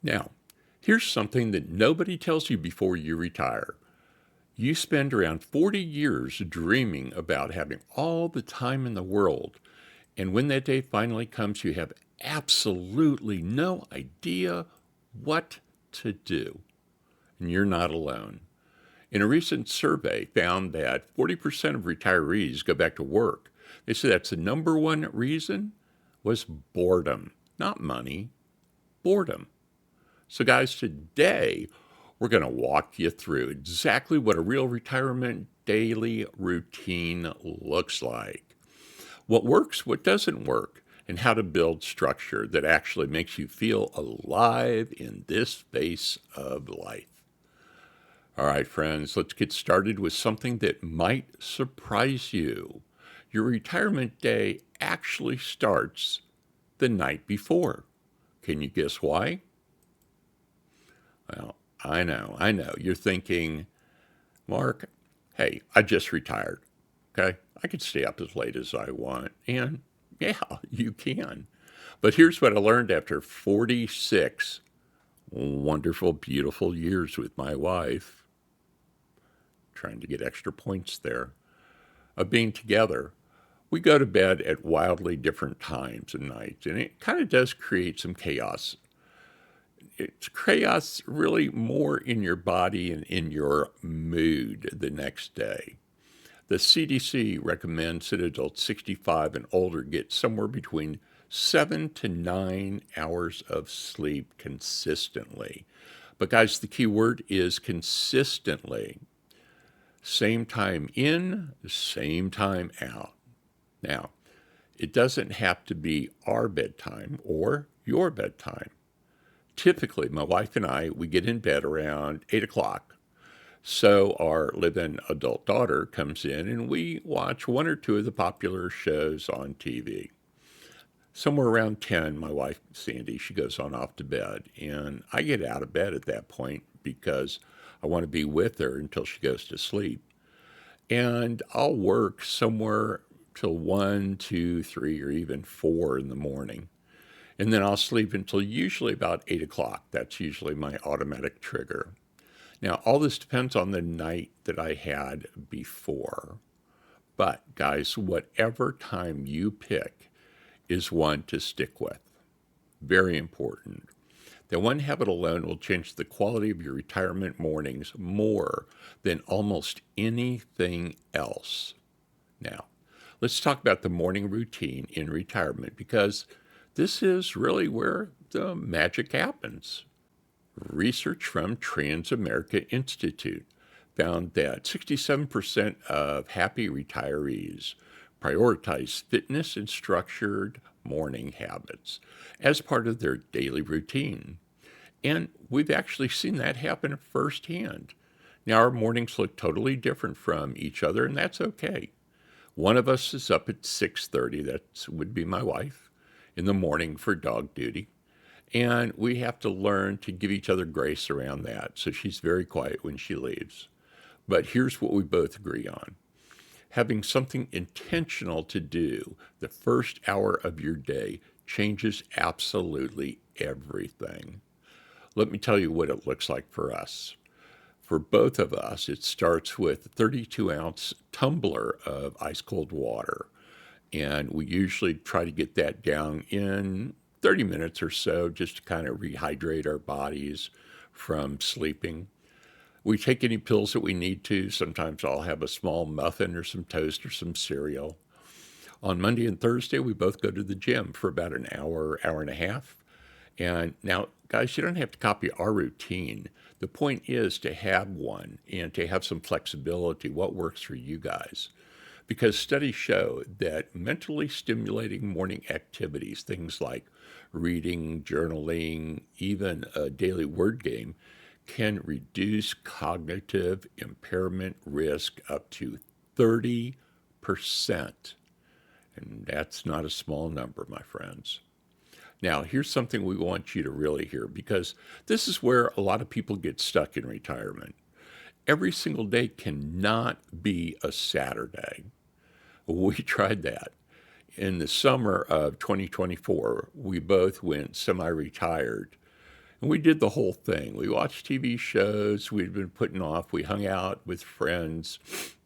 Now, here's something that nobody tells you before you retire. You spend around 40 years dreaming about having all the time in the world, and when that day finally comes, you have absolutely no idea what to do. And you're not alone. In a recent survey, found that 40% of retirees go back to work. They say that's the number one reason was boredom, not money, boredom. So guys, today we're going to walk you through exactly what a real retirement daily routine looks like. What works, what doesn't work, and how to build structure that actually makes you feel alive in this phase of life. All right, friends, let's get started with something that might surprise you. Your retirement day actually starts the night before. Can you guess why? Well, I know. You're thinking, Mark, hey, I just retired. Okay? I can stay up as late as I want. And yeah, you can. But here's what I learned after 46 wonderful, beautiful years with my wife, trying to get extra points there, of being together. We go to bed at wildly different times and nights, and it kind of does create some chaos. It's chaos really more in your body and in your mood the next day. The CDC recommends that adults 65 and older get somewhere between 7 to 9 hours of sleep consistently. But guys, the key word is consistently. Same time in, same time out. Now, it doesn't have to be our bedtime or your bedtime. Typically, my wife and I, we get in bed around 8 o'clock. So our live-in adult daughter comes in and we watch one or two of the popular shows on TV. Somewhere around 10, my wife, Sandy, she goes on off to bed. And I get out of bed at that point because I want to be with her until she goes to sleep. And I'll work somewhere till 1, 2, 3, or even 4 in the morning. And then I'll sleep until usually about 8 o'clock. That's usually my automatic trigger. Now, all this depends on the night that I had before. But, guys, whatever time you pick is one to stick with. Very important. That one habit alone will change the quality of your retirement mornings more than almost anything else. Now, let's talk about the morning routine in retirement because this is really where the magic happens. Research from Transamerica Institute found that 67% of happy retirees prioritize fitness and structured morning habits as part of their daily routine. And we've actually seen that happen firsthand. Now, our mornings look totally different from each other, and that's okay. One of us is up at 6:30, that would be my wife, in the morning for dog duty. And we have to learn to give each other grace around that. So she's very quiet when she leaves. But here's what we both agree on. Having something intentional to do the first hour of your day changes absolutely everything. Let me tell you what it looks like for us. For both of us, it starts with a 32-ounce tumbler of ice cold water. And we usually try to get that down in 30 minutes or so just to kind of rehydrate our bodies from sleeping. We take any pills that we need to. Sometimes I'll have a small muffin or some toast or some cereal. On Monday and Thursday, we both go to the gym for about an hour, hour and a half. And now, guys, you don't have to copy our routine. The point is to have one and to have some flexibility, what works for you guys. Because studies show that mentally stimulating morning activities, things like reading, journaling, even a daily word game, can reduce cognitive impairment risk up to 30%. And that's not a small number, my friends. Now, here's something we want you to really hear, because this is where a lot of people get stuck in retirement. Every single day cannot be a Saturday. We tried that. In the summer of 2024, we both went semi-retired. And we did the whole thing. We watched TV shows we'd been putting off. We hung out with friends.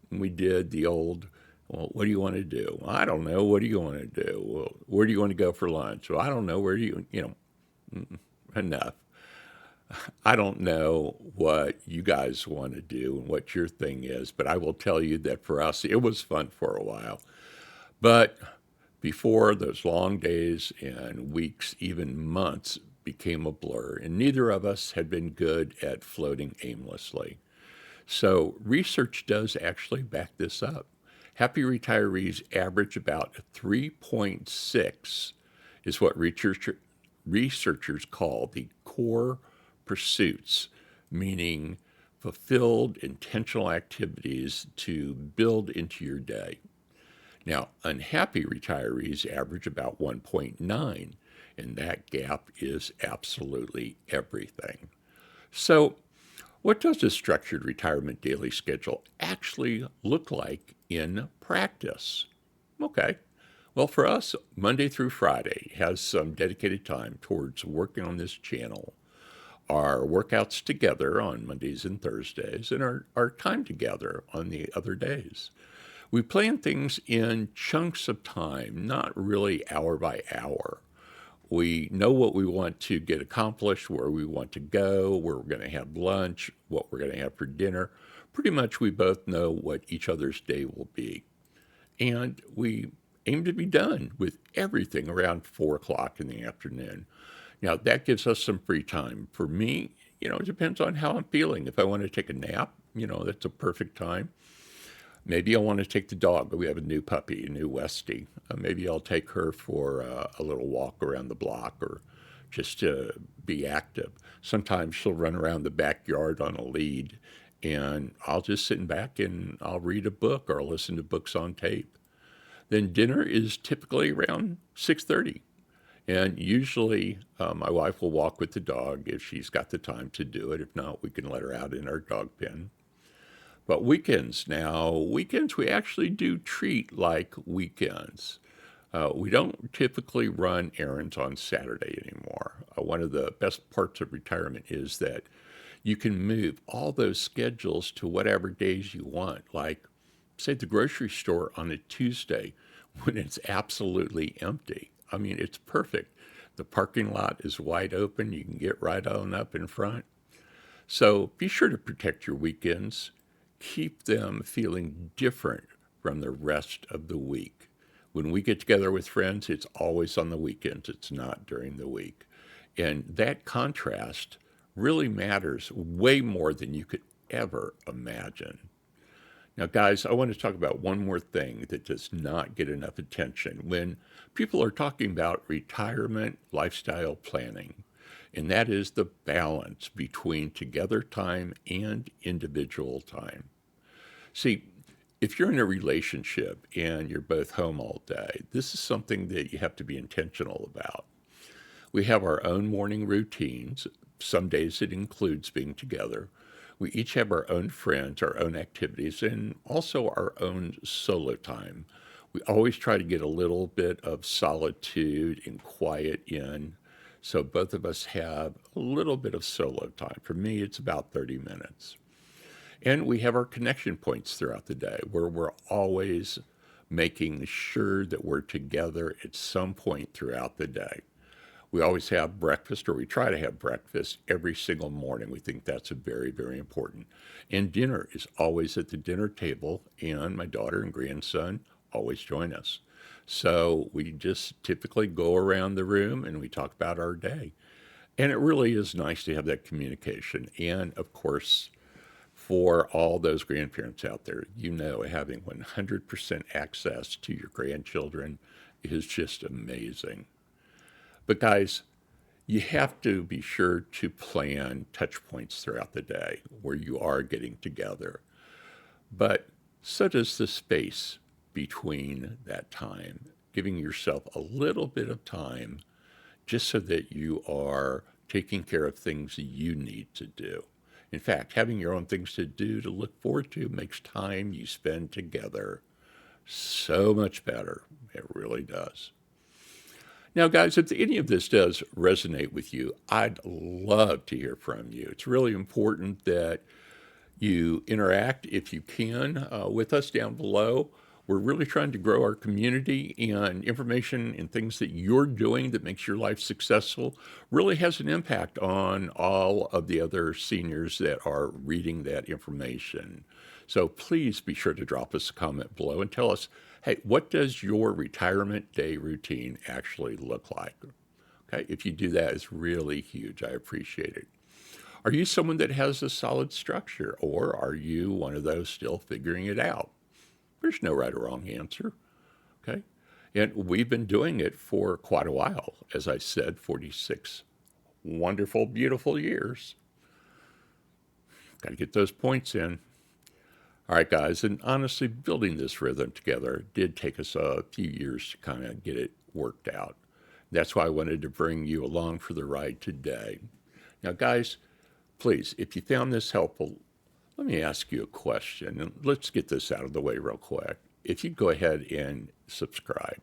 And we did the old, well, what do you want to do? Well, I don't know. What do you want to do? Well, where do you want to go for lunch? Well, I don't know. Where do enough. I don't know what you guys want to do and what your thing is, but I will tell you that for us, it was fun for a while. But before those long days and weeks, even months, became a blur, and neither of us had been good at floating aimlessly. So research does actually back this up. Happy retirees average about 3.6 is what researchers call the core pursuits, meaning fulfilled intentional activities to build into your day. Now, unhappy retirees average about 1.9, and that gap is absolutely everything. So, what does a structured retirement daily schedule actually look like in practice? Okay. Well, for us, Monday through Friday has some dedicated time towards working on this channel. Our workouts together on Mondays and Thursdays, and our time together on the other days. We plan things in chunks of time, not really hour by hour. We know what we want to get accomplished, where we want to go, where we're going to have lunch, what we're going to have for dinner. Pretty much we both know what each other's day will be. And we aim to be done with everything around 4 o'clock in the afternoon. Now, that gives us some free time. For me, it depends on how I'm feeling. If I want to take a nap, that's a perfect time. Maybe I want to take the dog. We have a new puppy, a new Westie. Maybe I'll take her for a little walk around the block or just to be active. Sometimes she'll run around the backyard on a lead, and I'll just sit back and I'll read a book or listen to books on tape. Then dinner is typically around 6:30. And usually my wife will walk with the dog if she's got the time to do it. If not, we can let her out in our dog pen. But weekends we actually do treat like weekends. We don't typically run errands on Saturday anymore. One of the best parts of retirement is that you can move all those schedules to whatever days you want, like, say, the grocery store on a Tuesday when it's absolutely empty. I mean, it's perfect. The parking lot is wide open. You can get right on up in front. So be sure to protect your weekends. Keep them feeling different from the rest of the week. When we get together with friends, it's always on the weekends. It's not during the week. And that contrast really matters way more than you could ever imagine. Now, guys, I want to talk about one more thing that does not get enough attention when people are talking about retirement lifestyle planning, and that is the balance between together time and individual time. See, if you're in a relationship and you're both home all day, this is something that you have to be intentional about. We have our own morning routines. Some days it includes being together. We each have our own friends, our own activities, and also our own solo time. We always try to get a little bit of solitude and quiet in, so both of us have a little bit of solo time. For me, it's about 30 minutes. And we have our connection points throughout the day where we're always making sure that we're together at some point throughout the day. We always have breakfast, or we try to have breakfast every single morning. We think that's very, very important. And dinner is always at the dinner table, and my daughter and grandson always join us. So we just typically go around the room and we talk about our day. And it really is nice to have that communication. And of course, for all those grandparents out there, having 100% access to your grandchildren is just amazing. But guys, you have to be sure to plan touch points throughout the day where you are getting together. But so does the space between that time, giving yourself a little bit of time just so that you are taking care of things you need to do. In fact, having your own things to do, to look forward to, makes time you spend together so much better. It really does. Now, guys, if any of this does resonate with you, I'd love to hear from you. It's really important that you interact, if you can, with us down below. We're really trying to grow our community, and information and things that you're doing that makes your life successful really has an impact on all of the other seniors that are reading that information. So please be sure to drop us a comment below and tell us, hey, what does your retirement day routine actually look like? Okay, if you do that, it's really huge. I appreciate it. Are you someone that has a solid structure, or are you one of those still figuring it out? There's no right or wrong answer, okay? And we've been doing it for quite a while. As I said, 46 wonderful, beautiful years. Got to get those points in. All right, guys, and honestly, building this rhythm together did take us a few years to kind of get it worked out. That's why I wanted to bring you along for the ride today. Now, guys, please, if you found this helpful, let me ask you a question, and let's get this out of the way real quick. If you go ahead and subscribe,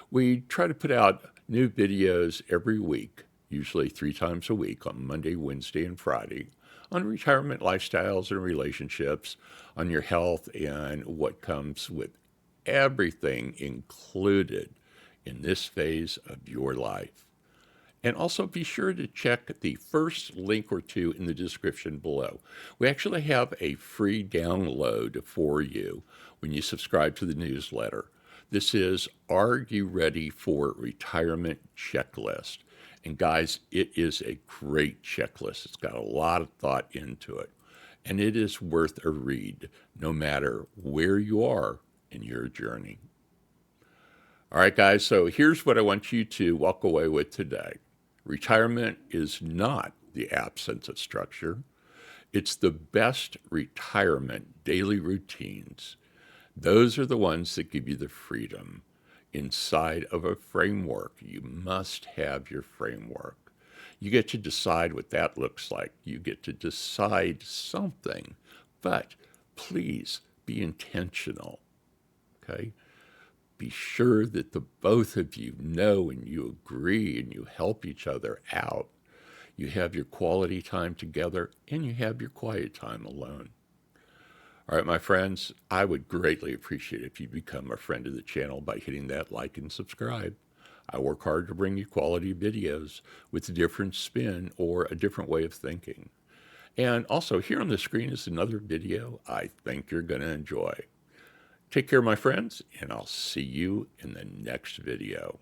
we try to put out new videos every week, usually 3 times a week on Monday, Wednesday, and Friday, on retirement lifestyles and relationships, on your health, and what comes with everything included in this phase of your life. And also be sure to check the first link or two in the description below. We actually have a free download for you when you subscribe to the newsletter. This is Are You Ready for Retirement Checklist. And guys, it is a great checklist. It's got a lot of thought into it. And it is worth a read, no matter where you are in your journey. All right, guys, so here's what I want you to walk away with today. Retirement is not the absence of structure. It's the best retirement daily routines. Those are the ones that give you the freedom inside of a framework. You must have your framework. You get to decide what that looks like. You get to decide something, but please be intentional, okay? Be sure that the both of you know and you agree and you help each other out. You have your quality time together and you have your quiet time alone. All right, my friends, I would greatly appreciate if you become a friend of the channel by hitting that like and subscribe. I work hard to bring you quality videos with a different spin or a different way of thinking. And also, here on the screen is another video I think you're going to enjoy. Take care, my friends, and I'll see you in the next video.